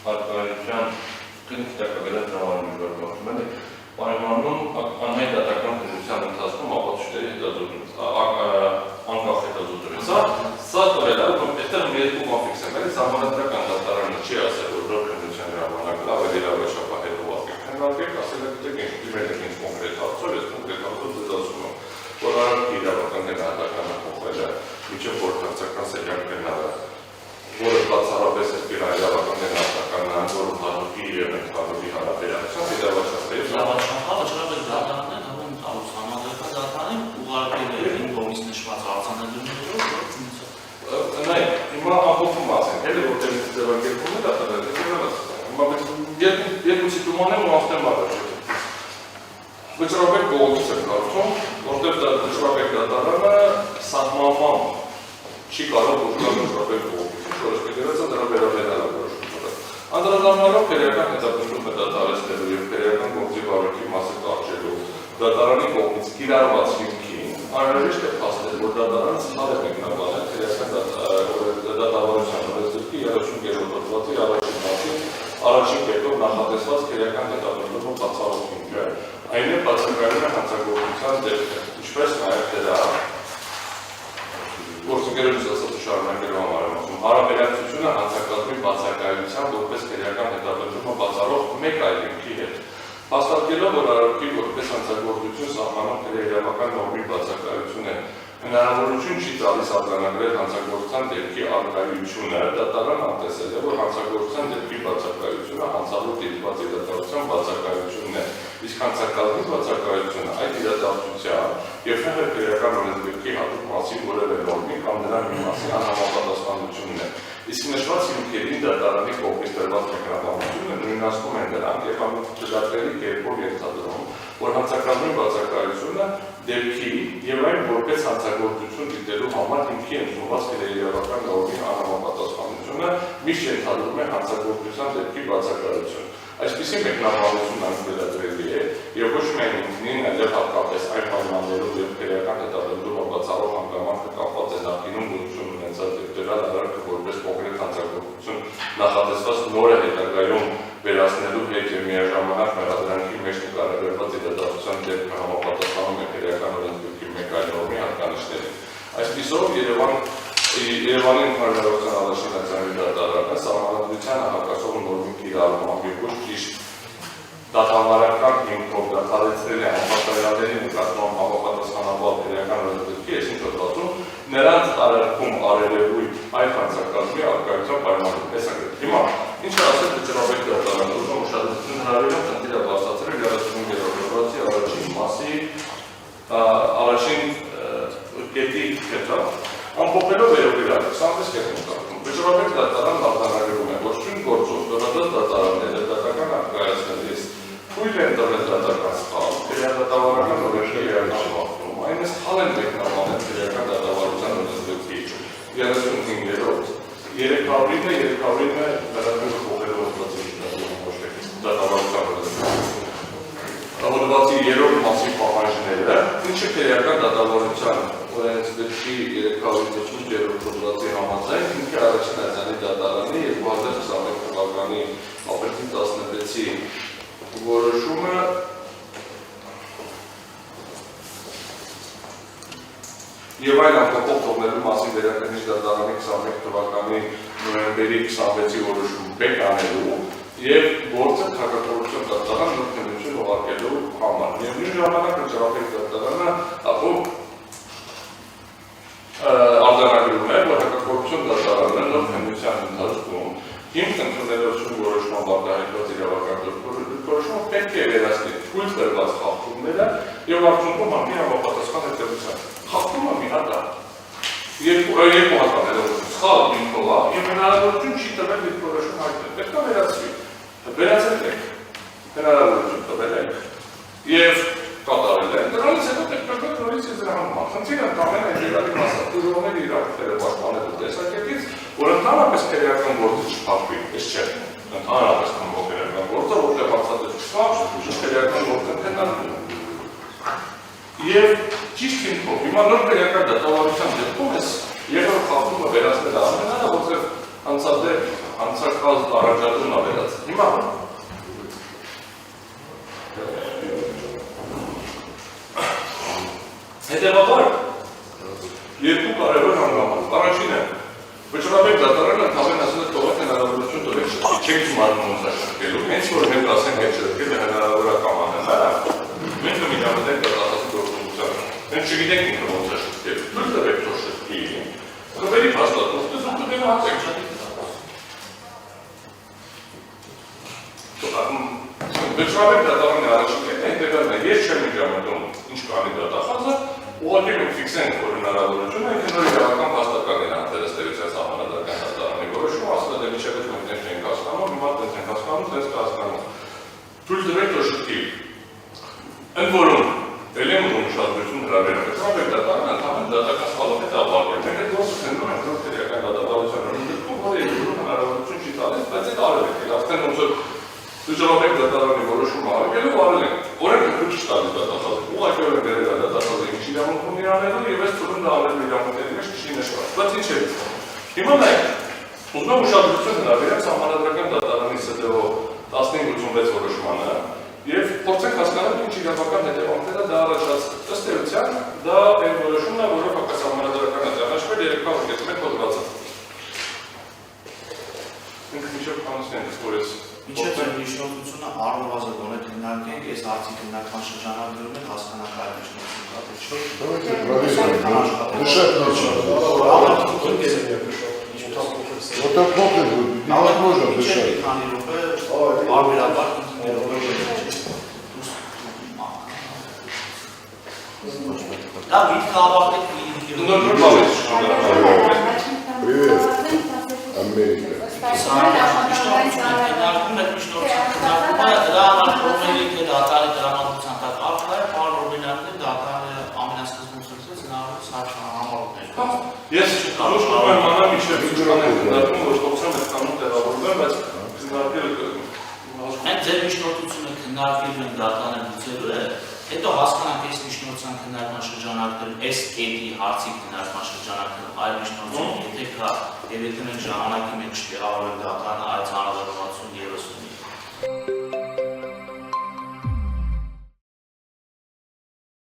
հարկայության կնիստակագրած ժամանումի վարկացում են պայմանում անհայտ դատական դրության ընթացքում ապացույցների հետազոտում, անկախ հետազոտում է։ Սա տորել է, որ այստեղ մի երկու բան ֆիքսեմ, սահմանադրական դատարանը չի ասել, որ նոր քննության ժամանակը ավելի լավ է շապահելով քննարկեք, ասել է դուք դիմել եք ինձ կոնկրետ հարցով, ես կոնկրետ հարցով ձեզ ասում եմ, որ արարքի իրավական գնահատականը փոխվել է միջև գործակցական սերյակ գնահատակը, որը բացառապես է իրավական գնահատականը, որը հանուկի եւ ընդհանուրի հարաբերակցությամբ իրավաչափների Վաչապահը դատարանն է, դառնում տալուց համադրական դատարանին ուղարկել է ինձ կողմից նշված արձանագրումներով, Նայ, հիմա ամփոփում ասենք, էլի որտեղ ձևակերպում է դատարանը, երկու սիտուման եմ ու ավտեմ առաջ վճռաբեկ կողմից եմ կարծում, որտեղ վճռաբեկ դատարանը սահմանման չի կարող ուժգալ վճռաբեկ կողմից, որը դերած է դրա վերաբերյալ որոշումները։ Անդրադառնալով քրեական հետապնդումը դատարեցնելու եւ քրեական գործի վարակի մասը կարճելու դատարանի կողմից կիրառված հիմքին անհրաժեշտ է փաստել, որ դատարանը սխալ է մեկնաբանել քրեական դատավարության օրենսգրքի 30-րդ հոդվածի առաջին մասի առաջին կետով նախատեսված քրեական հետապնդումը բացառող հիմքը, այն է բացակայում է հանցագործության դեպքը, ինչպես նաև դրա գործընկերոջս ասած շարունակելու համար եմ ասում, հարաբերակցությունը հանցակազմի բացակայության որպես քրեական հետապնդումը բացառող մեկ այլ հիմքի հետ։ Հաստատելով, որ արարքի որպես հանցագործություն սահմանում իրավական նորմի բացակայություն է, հնարավորություն չի տալիս արձանագրել հանցագործության դեպքի առկայությունը, դատարան անտեսել է, որ հանցագործության դեպքի բացակայությունը հանցավոր դիտվածի դատարության բացակայությունն է, իսկ հանցակազմի բացակայությունը այդ իրադարձության եւ նաև քրեական օրենսգրքի հատուկ մասին որևէ նորմի կամ դրա մի մասի անհամապատասխանությունն է։ Իսկ նշված հիմքերին դատարանի կողմից տրված մեկնաբանությունը նույնացնում են դրանք եւ ամենաճշգրտելի կերպով ենթադրում, որ հանցակազմի բացակայությունը դեպքի եւ այն որպես հանցագործություն դիտելու համար հիմքի ընդունված իրավական նորմի անհամապատասխանությունը միշտ ենթադրում է հանցագործության դեպքի բացակայություն։ Այսպիսի մեկնաբանություն անդրադառնալի է եւ ոչ միայն ինքնին, այլև հատկապես այն պայմաններում, երբ քրեական հետապնդումը բացառող հանգամանքը կապված է նախկինում գոյություն ունեցած դեպքերալ արարքը որպես կոնկրետ հանցագործություն նախատեսված նոր է հետագայում վերացնելու հետ եւ միաժամանակ մեղադրանքի մեջ նկարագրված իրադարձության դեպքը համապատասխանում է քրեական օրենսգրքի մեկ այլ նորմի հատկանիշներին։ Այսպիսով Երևանի ընդհանրության առաջնահերթի դատարանը սահմանադրությանը հակասող նորմի կիրառմամբ եւ ոչ ճիշտ դատավարական հիմքով դադարեցրել է անպատասխանատերերի նկատմամբ համապատասխանաբար քրեական օրենսգրքի այսինքն հոդվածում նրանց արարքում արևելույթ այլ հանցակազմի առկայության պայմաններում տեսակետ։ Հիմա ինչ ասել վճռաբեկ դատարանը, ուզում ուշադրություն հրավիրեմ խնդիրը բացատրել 35-րդ հոդվածի առաջին մասի առաջին կետի հետը ամփոփելով վերօրինակ 26 կետում կարդում վճռաբեկ դատարանն արձանագրում է, որ շուն գործով դրադած դատարանները դատական արկայացնելիս թույլ են տվել դատական սխալ, դատավարական օրենքի իրականացում, այն է սխալ են մեկնաբանել քրեական դատավարության օրենսգրքի 35-րդ 309 դատարանը փոխելով հոդվածի դատավարության հոդվածի 3-րդ մասի պահանջները, ինչը քրեական դատավարության օրենսգրքի 308-րդ հոդվածի համաձայն ինքը առաջին արձանի դատարանի 2021 թվականի ապրիլի 16-ի որոշումը եւ այլ ամփոփող թողնելու մասին վերակնիչ դատարանի 21 թվականի նոյեմբերի 26-ի որոշում բեկ անելու եւ գործը քաղաքականություն դատարան նոր քննություն ուղարկելու համար։ Եվ նույն ժամանակ վճռաբեկ դատարանը արձանագրում է, որ քաղաքականություն դատարանը նոր քննության ընթացքում հիմք ընդունելով շուն որոշման արտահայտված իրավական դիրքորոշումը պետք է վերացնի թույլ տրված խախտումները եւ արդյունքում հանդի համապատասխան հետեւության։ Խախտումը մի հատ է։ Երկու հատկաները սխալ հիմքով է եւ հնարավորություն չի տվել դիրքորոշում հայտնել։ Պետք է վերացվի։ Վերացել եք, հնարավորություն տվել եք եւ կատարել եք, դրանից հետո պետք է նորից եզրահանգման։ Խնդիրը ընդամենը ինժեների մասնագետները իրավունքները պաշտպանելու տեսակետից, որ ընդհանրապես քրեական գործը չփոխվի, այս չէ։ Ընդհանրապես քրեական գործը, որտեղ հաստատել չկա, քրեական գործը քննարկվում է։ Եվ ճիշտ հիմքով, հիմա նոր քրեական դատավարության դեպքում էս երրորդ խախտումը վերացնել ամենը, որտեղ Անցակալ առաջադրումն ավելաց։ Հիմա հետևաբար երկու կարևոր հանգամանք։ Առաջինը վճռաբեկ դատարանը ընդհանրեն ասել է թողեք հնարավորություն տվեք շտկի, չեք իմանում ոնց է շտկելու, հենց որ մենք ասենք այդ շտկելը հնարավոր է կամ անհնար, մենք կմիջամտենք դատախազի գործունեությանը, մենք չգիտենք ինքը ոնց է շտկելու, թույլ տվեք թող շտկի, խմբերի հաստատող դեպքում հատենք վճռաբեկ դատարանի առաջին կետը հետևյալն է, ես չեմ միջամտում ինչ կանի դատախազը, ուղղակի մենք ֆիքսենք, որ հնարավորություն է, ինքը նոր իրավական փաստական են անտերստերության սահմանադրական դատարանի որոշումը, ասել է մինչև այդ մենք չենք հասկանում, հիմա դենց ենք հասկանում, դենց կհասկանում։ Թույլ տվեք թող շտկի։ Ընդ որում, ելի եմ ուզում ուշադրություն հրավիրել, վճռաբեկ դատարանը ընդհանրեն դատական սխալով հետ ավարտել։ Մենք այդ գործը քննում ենք նոր քրեական դատավարության դեպքում, որը երկրում հնարավորություն չի տալիս, բայց այդ արել ենք, արդեն ոնց որ վճռաբեկ դատարանի որոշումը արվելու արել ենք, օրենքը քիչ տալիս դատախազը, ուղղակի վերել է դատախազը ինչ իրավունք ունի անելու եւ այս ծնունդը անելու իրավունքների մեջ չի նշված։ Բայց ինչ է։ Հիմա նայեք, ուզում եմ ուշադրություն հրավիրեմ սահմանադրական դատարանի ՍՏՕ 1586 որոշմանը եւ փորձենք հասկանալ ինչ իրավական հետևանքներ է դա առաջացնում։ Ըստ էության դա այն որոշումն է, որը հակառակ սահմանադրական է ճանաչվել 301 հոդվածը։ Ինքը միշտ կանոններ ստորեց Մինչև ձեր միջնորդությունը առնվազն գոնե քննարկենք, այս հարցի քննարկման շրջանակներում են հասկանալ Ես ուզում եմ անալ մինչև ինչքան են քննարկում, որ ստացվում է կանոն տեղավորվում, բայց քննարկելը Հենց ձեր միջնորդությունը քննարկելու են դատարանը լուծելու է, հետո հասկանանք այս միջնորդության քննարկման շրջանակներում, այս կետի հարցի քննարկման շրջանակներում այլ միջնորդություն, եթե կա եւ եթե մենք ժամանակի մեջ տեղավորենք դատարանը այդ հանրահավաքություն եւս ունի։